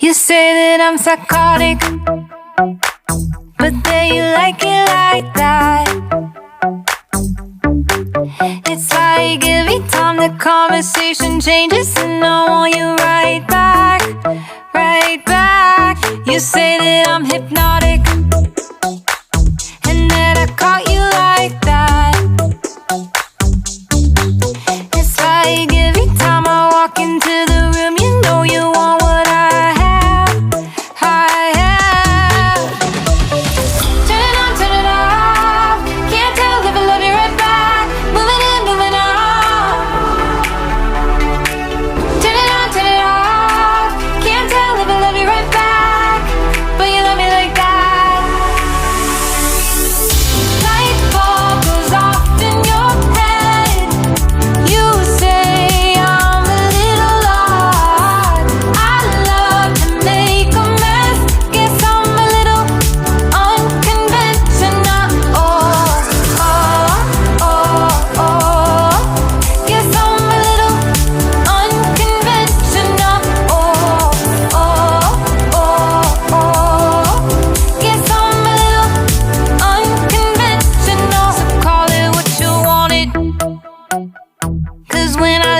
You say that I'm psychotic, but then you like it like that. It's like every time the conversation changes, and I want you right back, right back. You say that I'm hypnotic, and that I caught you like that. It's like every time I walk into the room, you know you want what I have, I have. Turn it on, turn it off. Can't tell if I love you right back. Moving in, moving on. Turn it on, turn it off. Can't tell if I love you right back, but you love me like that. Light bulb goes off in your head. You say I'm a little odd. I love to make a mess. Guess I'm a little unconventional. Oh, oh, oh, oh. Guess I'm a little unconventional. Oh, oh, oh, oh. Guess I'm a little unconventional. So call it what you wanted, 'cause when I